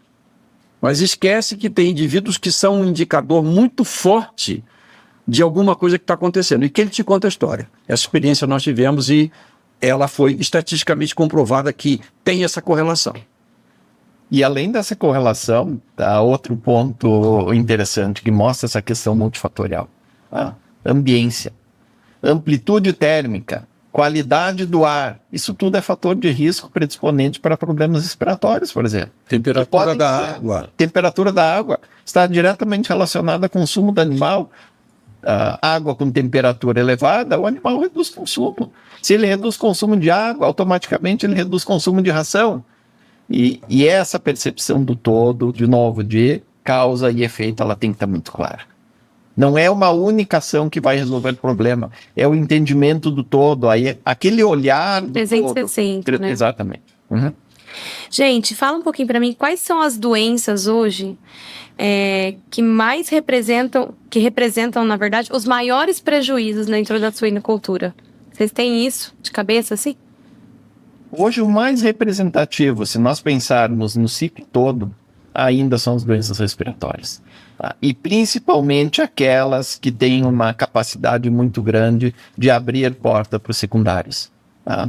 mas esquece que tem indivíduos que são um indicador muito forte de alguma coisa que está acontecendo, e que ele te conta a história. Essa experiência nós tivemos e ela foi estatisticamente comprovada que tem essa correlação. E além dessa correlação, tá outro ponto interessante que mostra essa questão multifatorial. Ambiência, amplitude térmica, qualidade do ar, isso tudo é fator de risco predisponente para problemas respiratórios, por exemplo. Temperatura da água. Temperatura da água está diretamente relacionada ao consumo do animal. Água com temperatura elevada, o animal reduz consumo. Se ele reduz consumo de água, automaticamente ele reduz consumo de ração. E essa percepção do todo, de novo, de causa e efeito, ela tem que estar muito clara. Não é uma única ação que vai resolver o problema, é o entendimento do todo, aí, aquele olhar do 360, todo. né? Exatamente. Uhum. Gente, fala um pouquinho para mim, quais são as doenças hoje que mais representam, na verdade, os maiores prejuízos dentro da suinocultura? Vocês têm isso de cabeça, assim? Hoje, o mais representativo, se nós pensarmos no ciclo todo, ainda são as doenças respiratórias. Tá? E principalmente aquelas que têm uma capacidade muito grande de abrir porta para os secundários.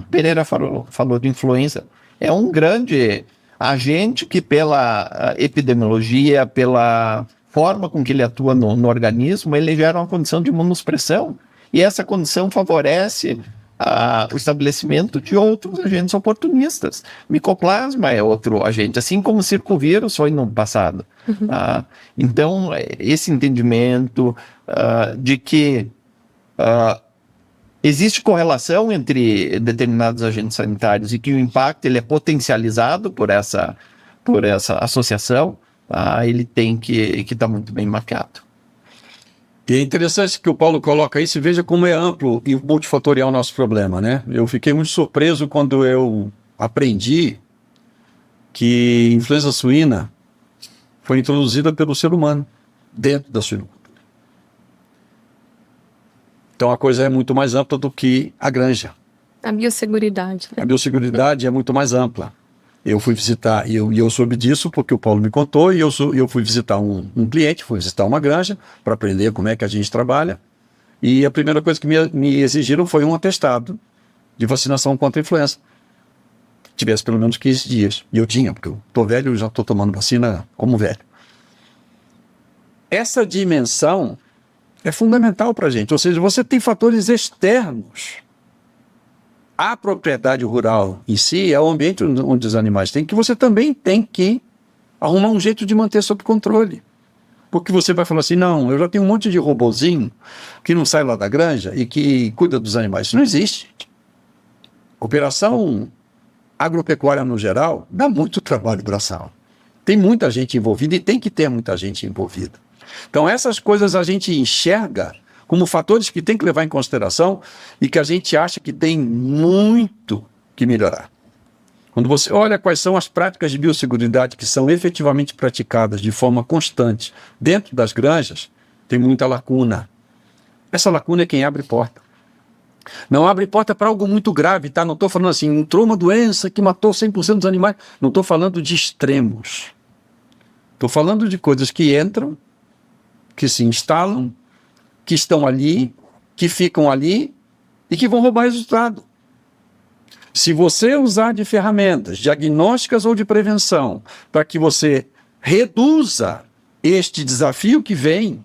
Pereira falou de influenza. É um grande agente que, pela epidemiologia, pela forma com que ele atua no organismo, ele gera uma condição de imunossupressão. E essa condição favorece o estabelecimento de outros agentes oportunistas. Micoplasma é outro agente, assim como o circovírus foi no passado. Uhum. Então, esse entendimento de que existe correlação entre determinados agentes sanitários e que o impacto ele é potencializado por essa associação, ele tem que estar muito bem mapeado. E é interessante que o Paulo coloca isso e veja como é amplo e multifatorial o nosso problema, né? Eu fiquei muito surpreso quando eu aprendi que influenza suína foi introduzida pelo ser humano dentro da suinocultura. Então a coisa é muito mais ampla do que a granja. A biosseguridade. A biosseguridade é muito mais ampla. Eu fui visitar, e eu soube disso porque o Paulo me contou, e eu fui visitar um cliente, fui visitar uma granja para aprender como é que a gente trabalha. E a primeira coisa que me exigiram foi um atestado de vacinação contra a influenza. Tivesse pelo menos 15 dias. E eu tinha, porque eu tô velho e já estou tomando vacina como velho. Essa dimensão é fundamental para a gente. Ou seja, você tem fatores externos. A propriedade rural em si é o ambiente onde os animais têm, que você também tem que arrumar um jeito de manter sob controle. Porque você vai falar assim, não, eu já tenho um monte de robozinho que não sai lá da granja e que cuida dos animais. Isso não existe. Operação agropecuária no geral dá muito trabalho braçal. Tem muita gente envolvida e tem que ter muita gente envolvida. Então essas coisas a gente enxerga como fatores que tem que levar em consideração e que a gente acha que tem muito que melhorar. Quando você olha quais são as práticas de biosseguridade que são efetivamente praticadas de forma constante dentro das granjas, tem muita lacuna. Essa lacuna é quem abre porta. Não abre porta para algo muito grave, tá? Não estou falando assim, entrou uma doença que matou 100% dos animais. Não estou falando de extremos. Estou falando de coisas que entram, que se instalam, que estão ali, que ficam ali e que vão roubar resultado. Se você usar de ferramentas diagnósticas ou de prevenção para que você reduza este desafio que vem,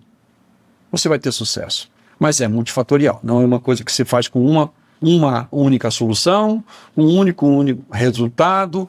você vai ter sucesso. Mas é multifatorial, não é uma coisa que se faz com uma única solução, um único resultado,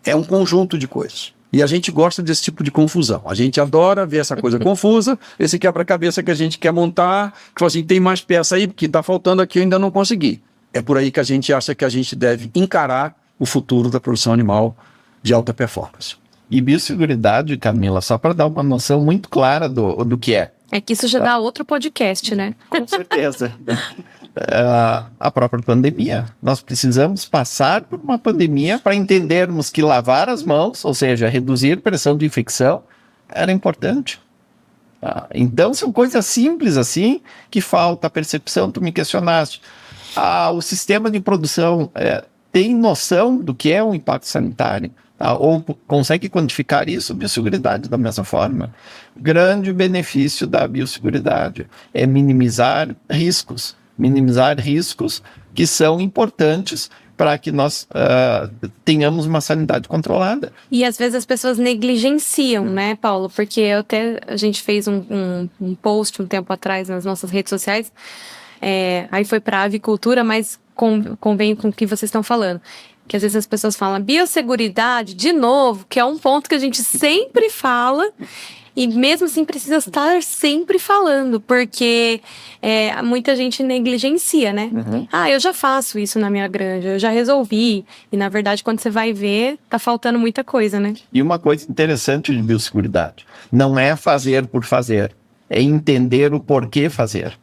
é um conjunto de coisas. E a gente gosta desse tipo de confusão. A gente adora ver essa coisa confusa, esse quebra-cabeça que a gente quer montar, que fala assim, tem mais peça aí, que está faltando aqui, eu ainda não consegui. É por aí que a gente acha que a gente deve encarar o futuro da produção animal de alta performance. E biosseguridade, Camila, só para dar uma noção muito clara do que é. É que isso já dá outro podcast, né? Com certeza. A própria pandemia. Nós precisamos passar por uma pandemia para entendermos que lavar as mãos, ou seja, reduzir pressão de infecção, era importante. Então, são coisas simples assim que falta a percepção. Tu me questionaste. O sistema de produção tem noção do que é um impacto sanitário? Ou consegue quantificar isso? Biosseguridade da mesma forma. Grande benefício da biosseguridade é minimizar riscos que são importantes para que nós tenhamos uma sanidade controlada. E às vezes as pessoas negligenciam, né, Paulo? Porque a gente fez um post um tempo atrás nas nossas redes sociais, aí foi para a avicultura, mas convém com o que vocês estão falando. Que às vezes as pessoas falam biosseguridade, de novo, que é um ponto que a gente sempre fala e mesmo assim precisa estar sempre falando, porque muita gente negligencia, né? Uhum. Eu já faço isso na minha granja, eu já resolvi. E na verdade, quando você vai ver, tá faltando muita coisa, né? E uma coisa interessante de biosseguridade, não é fazer por fazer, é entender o porquê fazer.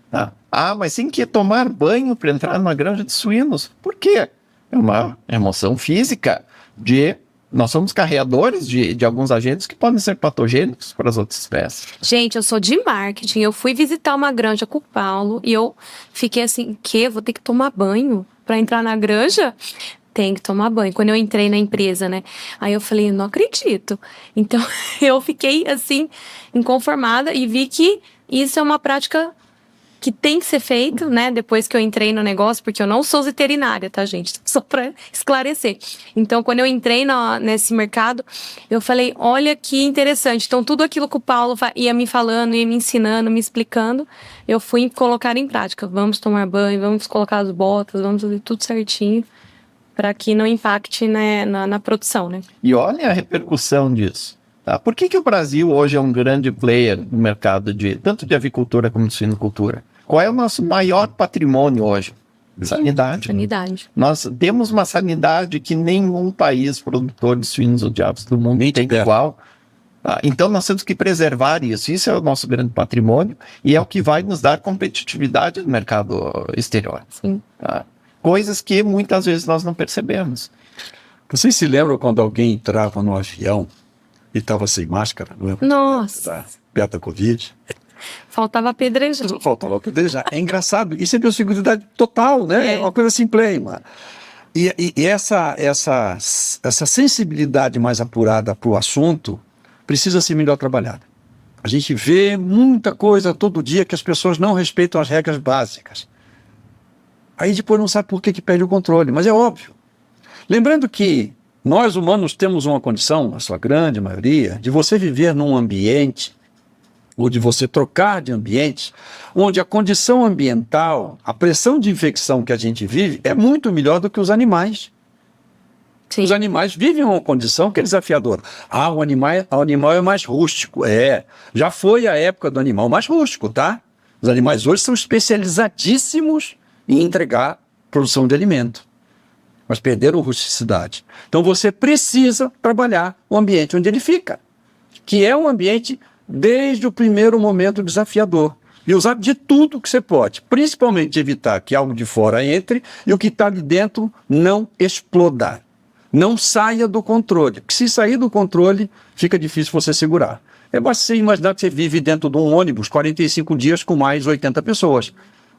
Tá? Mas tem que tomar banho para entrar numa granja de suínos. Por quê? É uma emoção física nós somos carreadores de alguns agentes que podem ser patogênicos para as outras espécies. Gente, eu sou de marketing, eu fui visitar uma granja com o Paulo e eu fiquei assim, vou ter que tomar banho para entrar na granja? Tem que tomar banho. Quando eu entrei na empresa, né? Aí eu falei, não acredito. Então, eu fiquei assim, inconformada e vi que isso é uma prática que tem que ser feito, né, depois que eu entrei no negócio, porque eu não sou veterinária, tá, gente? Só para esclarecer. Então, quando eu entrei nesse mercado, eu falei, olha que interessante. Então, tudo aquilo que o Paulo ia me falando, ia me ensinando, me explicando, eu fui colocar em prática. Vamos tomar banho, vamos colocar as botas, vamos fazer tudo certinho, para que não impacte, né, na produção, né? E olha a repercussão disso. Tá? Por que o Brasil hoje é um grande player no mercado tanto de avicultura como de suinocultura? Qual é o nosso maior patrimônio hoje? Sanidade. Sanidade. Nós temos uma sanidade que nenhum país produtor de suínos ou de aves do mundo tem igual. Tá? Então nós temos que preservar isso. Isso é o nosso grande patrimônio e é o que vai nos dar competitividade no mercado exterior. Sim. Tá? Coisas que muitas vezes nós não percebemos. Vocês se lembram quando alguém entrava no avião e estava sem máscara? Não lembra? Nossa. Perto da Covid. Faltava apedrejar. Faltava apedrejar. É engraçado. Isso é biosseguridade total, né? É uma coisa simples, mano. E essa sensibilidade mais apurada para o assunto precisa ser melhor trabalhada. A gente vê muita coisa todo dia que as pessoas não respeitam as regras básicas. Aí depois não sabe por que perde o controle, mas é óbvio. Lembrando que nós humanos temos uma condição, a sua grande maioria, de você viver num ambiente ou de você trocar de ambiente, onde a condição ambiental, a pressão de infecção que a gente vive é muito melhor do que os animais. Sim. Os animais vivem uma condição que é desafiadora. O animal é mais rústico. Já foi a época do animal mais rústico, tá? Os animais hoje são especializadíssimos em entregar produção de alimento, mas perderam rusticidade. Então você precisa trabalhar o ambiente onde ele fica, que é um ambiente desde o primeiro momento desafiador. E usar de tudo que você pode, principalmente evitar que algo de fora entre e o que está ali dentro não exploda. Não saia do controle, porque se sair do controle, fica difícil você segurar. É basta você imaginar que você vive dentro de um ônibus 45 dias com mais 80 pessoas.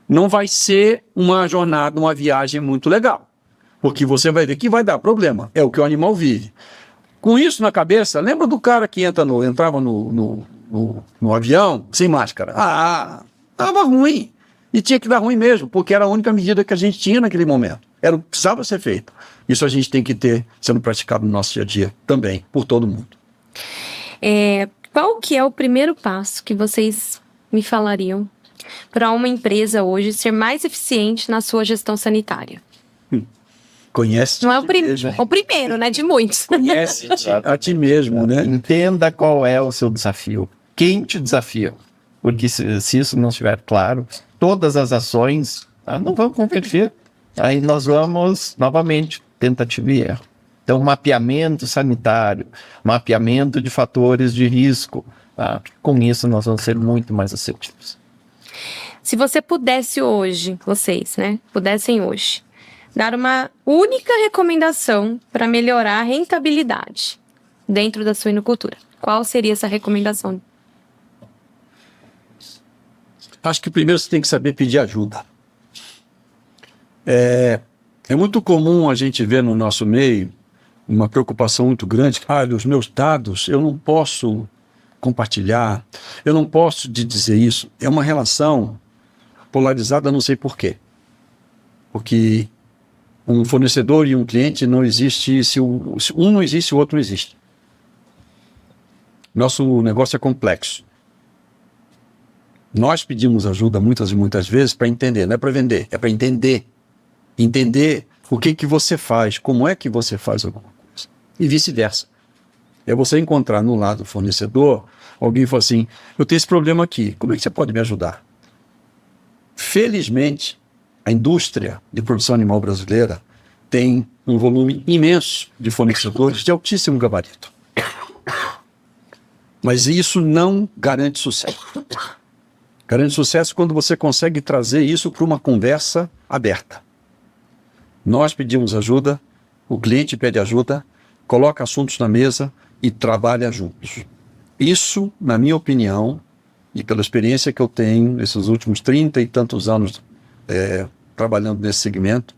Não vai ser uma jornada, uma viagem muito legal, porque você vai ver que vai dar problema. É o que o animal vive. Com isso na cabeça, lembra do cara que entrava no avião sem máscara? Estava ruim. E tinha que dar ruim mesmo, porque era a única medida que a gente tinha naquele momento. Era o que precisava ser feito. Isso a gente tem que ter sendo praticado no nosso dia a dia também, por todo mundo. Qual que é o primeiro passo que vocês me falariam para uma empresa hoje ser mais eficiente na sua gestão sanitária? Conhece. Não é o primeiro, né? De muitos. Conhece a ti mesmo, né? Entenda qual é o seu desafio. Quem te desafia? Porque se isso não estiver claro, todas as ações não vão converter. Aí nós vamos, novamente, tentativa e erro. Então, mapeamento sanitário, mapeamento de fatores de risco. Com isso, nós vamos ser muito mais assertivos. Se você pudesse hoje, vocês, né? Pudessem hoje dar uma única recomendação para melhorar a rentabilidade dentro da suinocultura, qual seria essa recomendação? Acho que primeiro você tem que saber pedir ajuda. É muito comum a gente ver no nosso meio uma preocupação muito grande. Os meus dados, eu não posso compartilhar, eu não posso te dizer isso. É uma relação polarizada, não sei por quê. Porque um fornecedor e um cliente não existe, se um não existe, o outro não existe. Nosso negócio é complexo. Nós pedimos ajuda muitas e muitas vezes para entender, não é para vender, é para entender. Entender o que você faz, como é que você faz alguma coisa. E vice-versa. É você encontrar no lado do fornecedor, alguém fala assim, eu tenho esse problema aqui, como é que você pode me ajudar? Felizmente, a indústria de produção animal brasileira tem um volume imenso de fornecedores de altíssimo gabarito. Mas isso não garante sucesso. Garante sucesso quando você consegue trazer isso para uma conversa aberta. Nós pedimos ajuda, o cliente pede ajuda, coloca assuntos na mesa e trabalha juntos. Isso, na minha opinião, e pela experiência que eu tenho nesses últimos 30 e tantos anos trabalhando nesse segmento,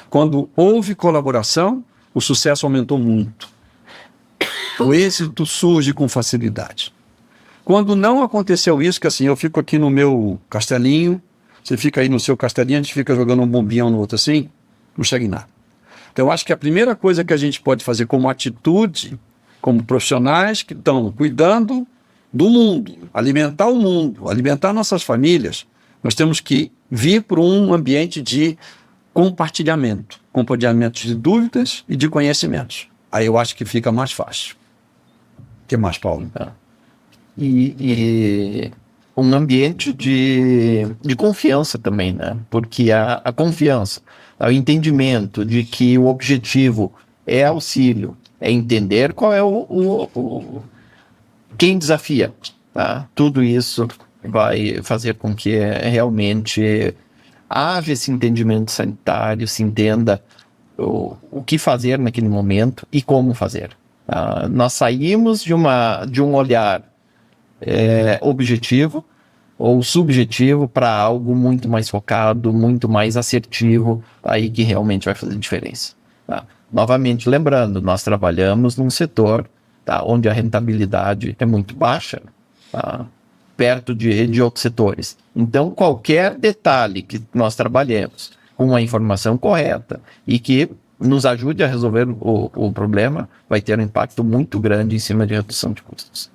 quando houve colaboração, o sucesso aumentou muito. O êxito surge com facilidade. Quando não aconteceu isso, que assim, eu fico aqui no meu castelinho, você fica aí no seu castelinho, a gente fica jogando um bombinho no outro assim, não chega em nada. Então, eu acho que a primeira coisa que a gente pode fazer como atitude, como profissionais que estão cuidando do mundo, alimentar o mundo, alimentar nossas famílias, nós temos que vir para um ambiente de compartilhamento de dúvidas e de conhecimentos. Aí eu acho que fica mais fácil. O que mais, Paulo? E um ambiente de confiança também, né? Porque a confiança, o entendimento de que o objetivo é auxílio, é entender qual é quem desafia, tá? Tudo isso vai fazer com que realmente haja esse entendimento sanitário, se entenda o que fazer naquele momento e como fazer. Nós saímos de um olhar objetivo ou subjetivo para algo muito mais focado, muito mais assertivo, aí que realmente vai fazer diferença. Tá? Novamente, lembrando, nós trabalhamos num setor, tá, onde a rentabilidade é muito baixa, tá, perto de outros setores. Então, qualquer detalhe que nós trabalhemos com a informação correta e que nos ajude a resolver o problema, vai ter um impacto muito grande em cima de redução de custos.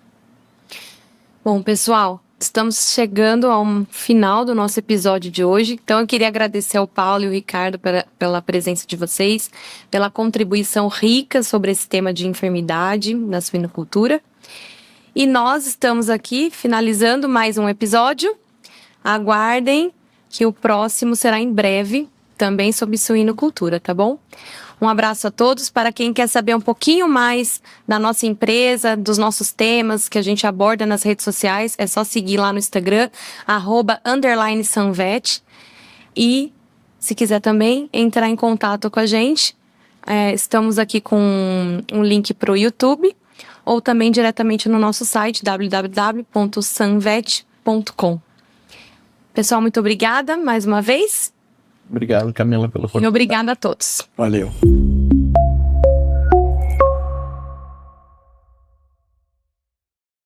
Bom, pessoal, estamos chegando ao final do nosso episódio de hoje. Então, eu queria agradecer ao Paulo e ao Ricardo pela presença de vocês, pela contribuição rica sobre esse tema de enfermidade na suinocultura. E nós estamos aqui finalizando mais um episódio. Aguardem que o próximo será em breve, também sobre suinocultura, tá bom? Um abraço a todos. Para quem quer saber um pouquinho mais da nossa empresa, dos nossos temas que a gente aborda nas redes sociais, é só seguir lá no Instagram, @_Sunvet. E se quiser também entrar em contato com a gente, estamos aqui com um link para o YouTube ou também diretamente no nosso site www.sunvet.com. Pessoal, muito obrigada mais uma vez. Obrigado, Camila, pelo E obrigada a todos. Valeu.